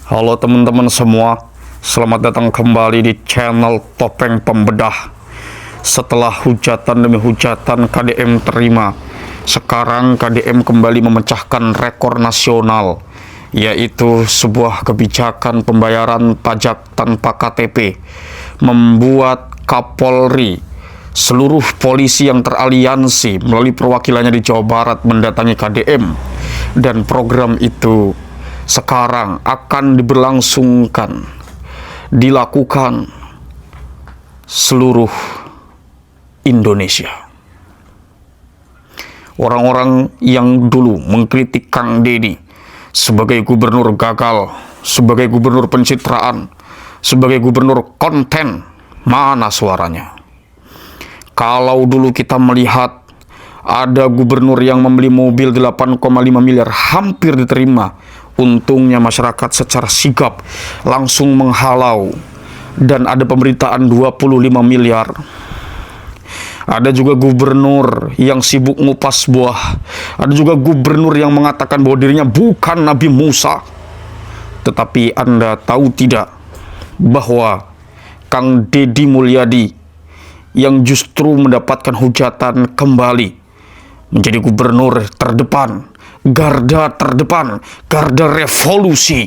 Halo teman-teman semua, selamat datang kembali di channel Topeng Pembedah. Setelah hujatan demi hujatan KDM terima, sekarang KDM kembali memecahkan rekor nasional, yaitu sebuah kebijakan pembayaran pajak tanpa KTP, membuat Kapolri, seluruh polisi yang teraliansi melalui perwakilannya di Jawa Barat mendatangi KDM, dan program itu sekarang akan dilakukan seluruh Indonesia. Orang-orang yang dulu mengkritik Kang Deddy sebagai gubernur gagal, sebagai gubernur pencitraan, sebagai gubernur konten, mana suaranya? Kalau dulu kita melihat ada gubernur yang membeli mobil 8,5 miliar hampir diterima, untungnya masyarakat secara sigap langsung menghalau, dan ada pemberitaan 25 miliar. Ada juga gubernur yang sibuk ngupas buah. Ada juga gubernur yang mengatakan bahwa dirinya bukan Nabi Musa. Tetapi Anda tahu tidak bahwa Kang Deddy Mulyadi yang justru mendapatkan hujatan kembali menjadi gubernur terdepan, garda terdepan, garda revolusi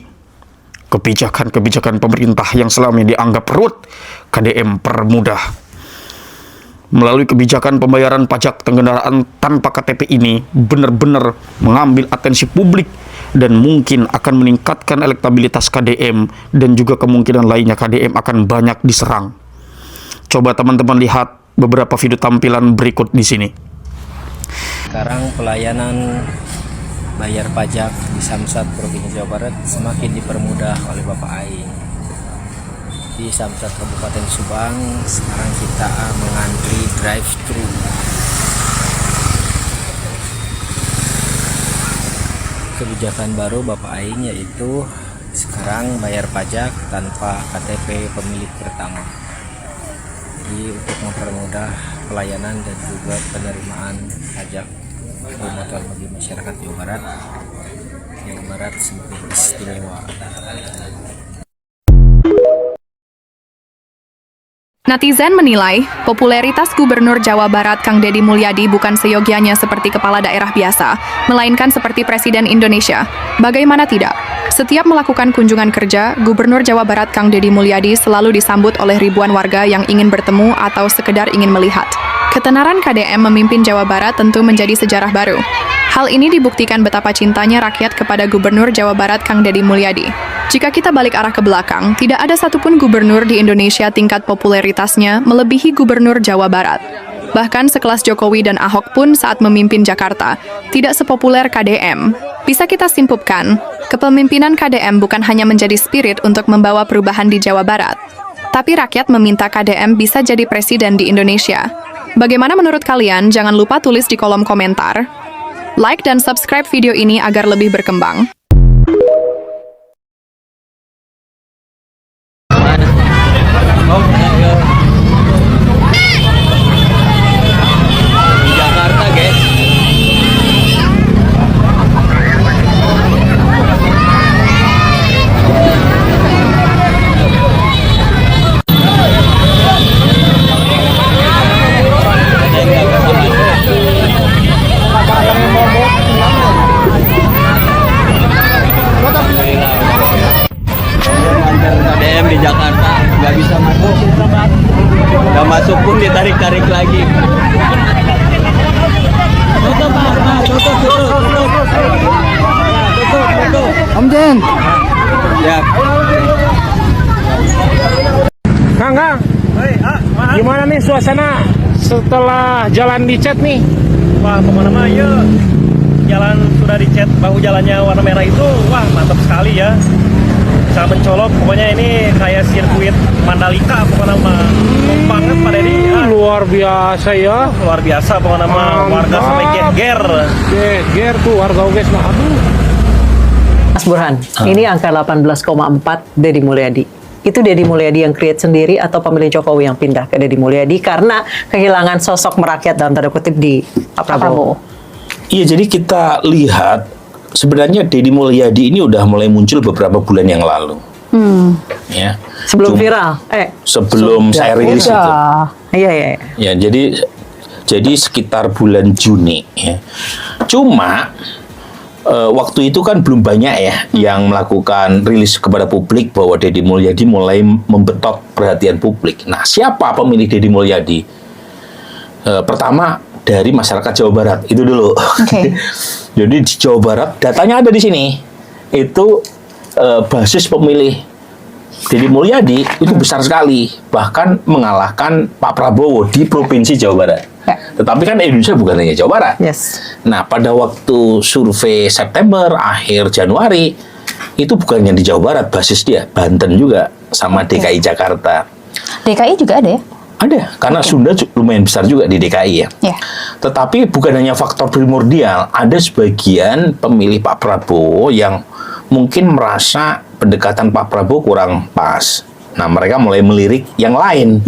kebijakan-kebijakan pemerintah yang selama ini dianggap ruwet, KDM permudah. Melalui kebijakan pembayaran pajak kendaraan tanpa KTP ini benar-benar mengambil atensi publik dan mungkin akan meningkatkan elektabilitas KDM, dan juga kemungkinan lainnya KDM akan banyak diserang. Coba teman-teman lihat beberapa video tampilan berikut di sini. Sekarang pelayanan bayar pajak di Samsat Provinsi Jawa Barat semakin dipermudah oleh Bapak Aing. Di Samsat Kabupaten Subang sekarang kita mengantri drive-thru. Kebijakan baru Bapak Aing yaitu sekarang bayar pajak tanpa KTP pemilik pertama. Jadi untuk mempermudah pelayanan dan juga penerimaan pajak motor bagi masyarakat Jawa Barat semakin istimewa. Netizen menilai popularitas Gubernur Jawa Barat Kang Deddy Mulyadi bukan seyogianya seperti kepala daerah biasa, melainkan seperti Presiden Indonesia. Bagaimana tidak? Setiap melakukan kunjungan kerja, Gubernur Jawa Barat Kang Deddy Mulyadi selalu disambut oleh ribuan warga yang ingin bertemu atau sekedar ingin melihat. Ketenaran KDM memimpin Jawa Barat tentu menjadi sejarah baru. Hal ini dibuktikan betapa cintanya rakyat kepada Gubernur Jawa Barat Kang Deddy Mulyadi. Jika kita balik arah ke belakang, tidak ada satupun gubernur di Indonesia tingkat popularitasnya melebihi Gubernur Jawa Barat. Bahkan sekelas Jokowi dan Ahok pun saat memimpin Jakarta, tidak sepopuler KDM. Bisa kita simpulkan, kepemimpinan KDM bukan hanya menjadi spirit untuk membawa perubahan di Jawa Barat, tapi rakyat meminta KDM bisa jadi presiden di Indonesia. Bagaimana menurut kalian? Jangan lupa tulis di kolom komentar. Like dan subscribe video ini agar lebih berkembang. Jakarta, guys. KDM di Jakarta nggak bisa masuk, nggak masuk pun ditarik-tarik lagi. Tutup. Om Jen, Ya, Kang, gimana nih suasana setelah jalan dicet nih? Wah, kemana-mana ya. Jalan sudah dicat, bahu jalannya warna merah itu, wah mantap sekali ya. Bisa mencolok, pokoknya ini kayak sirkuit Mandalika, pokoknya mah banget Pak Deddy. Luar biasa ya. Luar biasa, pokoknya mah warga sampai geger. Geger tuh warga guys, mah aduh. Mas Burhan, ini angka 18,4 Deddy Mulyadi. Itu Deddy Mulyadi yang create sendiri atau pemilih Jokowi yang pindah ke Deddy Mulyadi karena kehilangan sosok merakyat dalam tanda kutip di Pak Prabowo? Iya, jadi kita lihat sebenarnya Deddy Mulyadi ini udah mulai muncul beberapa bulan yang lalu. Ya. Sebelum viral. Sebelum saya rilis itu. Iya, iya. Ya, jadi sekitar bulan Juni ya. Cuma waktu itu kan belum banyak ya yang melakukan rilis kepada publik bahwa Deddy Mulyadi mulai membetot perhatian publik. Nah, siapa pemilih Deddy Mulyadi? Pertama dari masyarakat Jawa Barat itu dulu. Jadi di Jawa Barat datanya ada di sini. Itu basis pemilih Deddy Mulyadi itu besar sekali, bahkan mengalahkan Pak Prabowo di provinsi Jawa Barat. Tetapi kan Indonesia bukan hanya Jawa Barat. Nah, pada waktu survei September akhir Januari itu bukannya di Jawa Barat basis dia, Banten juga sama DKI Jakarta. DKI juga ada ya? Ada, karena Sunda lumayan besar juga di DKI ya. Tetapi bukan hanya faktor primordial, ada sebagian pemilih Pak Prabowo yang mungkin merasa pendekatan Pak Prabowo kurang pas. Nah, mereka mulai melirik yang lain.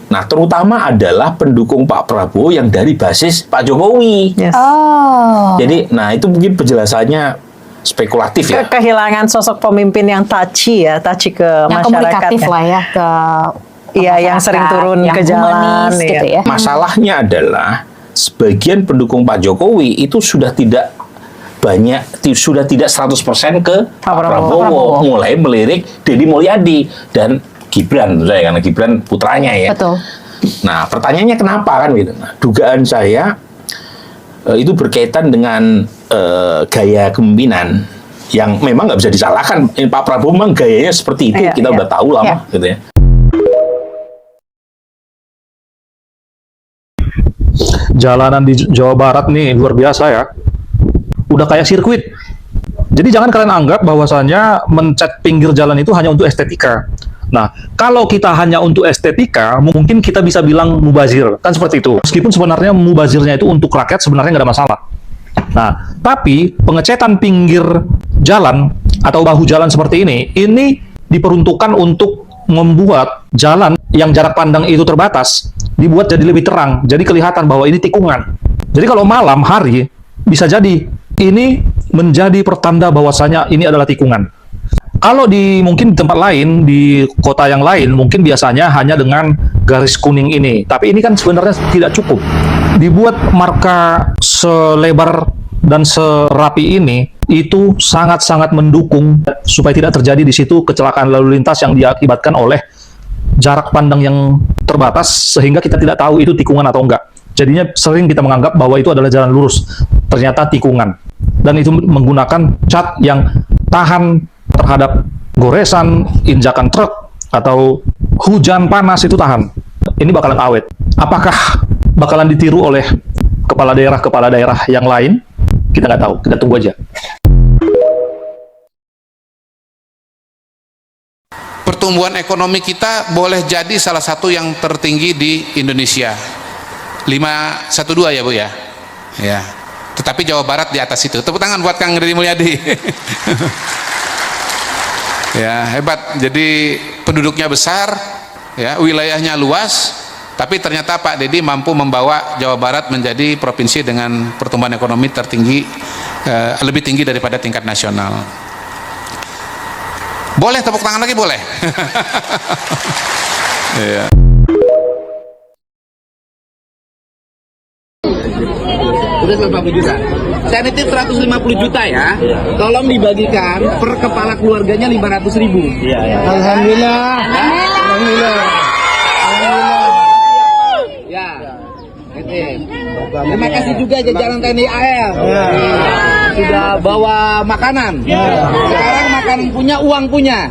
Nah, terutama adalah pendukung Pak Prabowo yang dari basis Pak Jokowi. Jadi, nah itu mungkin penjelasannya spekulatif ya. Kehilangan sosok pemimpin yang touchy ke yang masyarakat. komunikatif lah ya ke Iya, yang sering turun yang ke jalan. humanis gitu ya. Masalahnya adalah sebagian pendukung Pak Jokowi itu sudah tidak banyak, sudah tidak 100% ke Pak Prabowo. Mulai melirik Deddy Mulyadi dan Gibran, karena Gibran putranya ya. Nah, pertanyaannya kenapa kan gitu? Nah, dugaan saya itu berkaitan dengan gaya kepemimpinan yang memang nggak bisa disalahkan. Pak Prabowo memang gayanya seperti itu, kita udah tahu lama gitu ya. Jalanan di Jawa Barat nih luar biasa ya. Udah kayak sirkuit. Jadi jangan kalian anggap bahwasannya mencat pinggir jalan itu hanya untuk estetika. Nah, kalau kita hanya untuk estetika, mungkin kita bisa bilang mubazir. Kan seperti itu. Meskipun sebenarnya mubazirnya itu untuk rakyat sebenarnya nggak ada masalah. Nah, tapi pengecetan pinggir jalan atau bahu jalan seperti ini diperuntukkan untuk membuat jalan yang jarak pandang itu terbatas, dibuat jadi lebih terang. Jadi kelihatan bahwa ini tikungan. Jadi kalau malam hari, bisa jadi ini menjadi pertanda bahwasanya ini adalah tikungan. Kalau mungkin di tempat lain, di kota yang lain, mungkin biasanya hanya dengan garis kuning ini. Tapi ini kan sebenarnya tidak cukup. Dibuat marka selebar dan serapi ini, itu sangat-sangat mendukung supaya tidak terjadi di situ kecelakaan lalu lintas yang diakibatkan oleh jarak pandang yang terbatas, sehingga kita tidak tahu itu tikungan atau enggak. Jadinya sering kita menganggap bahwa itu adalah jalan lurus, ternyata tikungan. Dan itu menggunakan cat yang tahan terhadap goresan, injakan truk, atau hujan panas itu tahan. Ini bakalan awet. Apakah bakalan ditiru oleh kepala daerah yang lain? Kita nggak tahu, kita tunggu aja. Pertumbuhan ekonomi kita boleh jadi salah satu yang tertinggi di Indonesia. 512 ya Bu ya. Ya. Tetapi Jawa Barat di atas itu. Tepuk tangan buat Kang Deddy Mulyadi. Ya, hebat. Jadi penduduknya besar, ya, wilayahnya luas, tapi ternyata Pak Deddy mampu membawa Jawa Barat menjadi provinsi dengan pertumbuhan ekonomi tertinggi, lebih tinggi daripada tingkat nasional. Boleh tepuk tangan lagi, boleh. Ya. Udah 150 juta. Saya nitip 150 juta ya. Tolong dibagikan per kepala keluarganya 500.000. Alhamdulillah. Alhamdulillah. Ya. Terima kasih juga jajaran TNI AL. Sudah bawa makanan. Sekarang makanan punya, uang punya.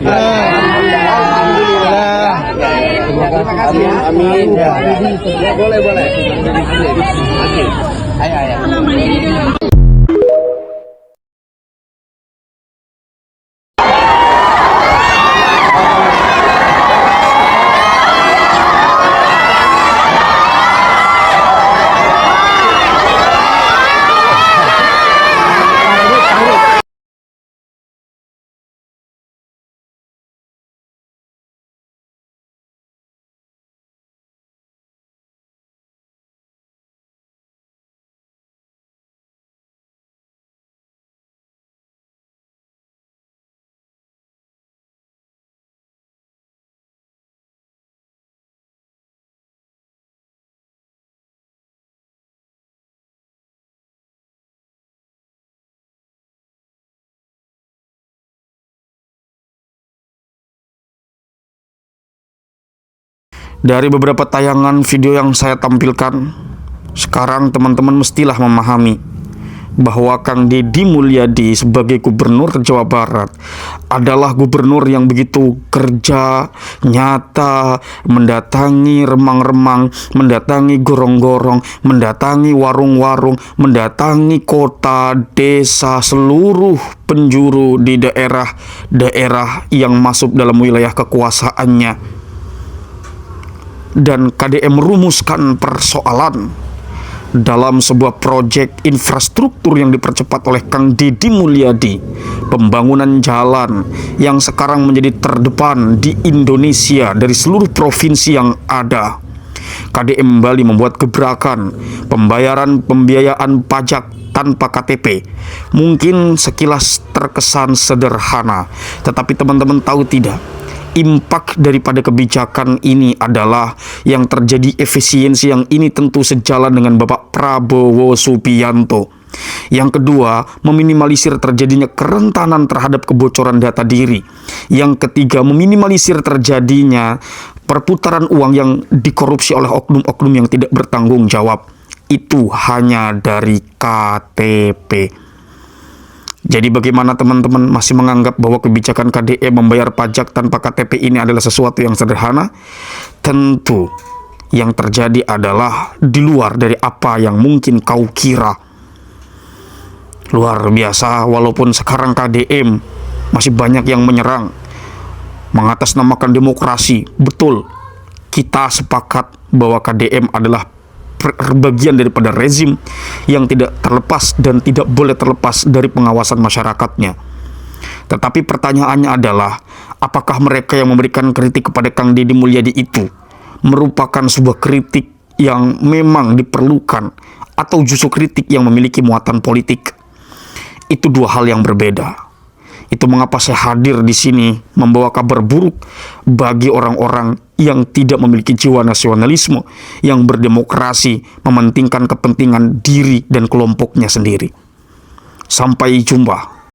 Alhamdulillah. Terima kasih ya. Amin. Ya, boleh. Ayo. Dari beberapa tayangan video yang saya tampilkan, sekarang teman-teman mestilah memahami bahwa Kang Deddy Mulyadi sebagai Gubernur Jawa Barat adalah gubernur yang begitu kerja nyata, mendatangi remang-remang, mendatangi gorong-gorong, mendatangi warung-warung, mendatangi kota, desa, seluruh penjuru di daerah-daerah yang masuk dalam wilayah kekuasaannya. Dan KDM merumuskan persoalan dalam sebuah proyek infrastruktur yang dipercepat oleh Kang Deddy Mulyadi, pembangunan jalan yang sekarang menjadi terdepan di Indonesia dari seluruh provinsi yang ada. KDM kembali membuat gebrakan pembiayaan pajak tanpa KTP. Mungkin sekilas terkesan sederhana, tetapi teman-teman tahu tidak, impak daripada kebijakan ini adalah yang terjadi efisiensi yang ini tentu sejalan dengan Bapak Prabowo Subianto. Yang kedua, meminimalisir terjadinya kerentanan terhadap kebocoran data diri. Yang ketiga, meminimalisir terjadinya perputaran uang yang dikorupsi oleh oknum-oknum yang tidak bertanggung jawab. Itu hanya dari KTP. Jadi bagaimana teman-teman masih menganggap bahwa kebijakan KDM membayar pajak tanpa KTP ini adalah sesuatu yang sederhana? Tentu yang terjadi adalah di luar dari apa yang mungkin kau kira. Luar biasa, walaupun sekarang KDM masih banyak yang menyerang, mengatasnamakan demokrasi. Betul, kita sepakat bahwa KDM adalah bagian daripada rezim yang tidak terlepas dan tidak boleh terlepas dari pengawasan masyarakatnya. Tetapi pertanyaannya adalah, apakah mereka yang memberikan kritik kepada Kang Deddy Mulyadi itu merupakan sebuah kritik yang memang diperlukan atau justru kritik yang memiliki muatan politik? Itu dua hal yang berbeda. Itu mengapa saya hadir di sini membawa kabar buruk bagi orang-orang yang tidak memiliki jiwa nasionalisme, yang berdemokrasi, mementingkan kepentingan diri dan kelompoknya sendiri. Sampai jumpa.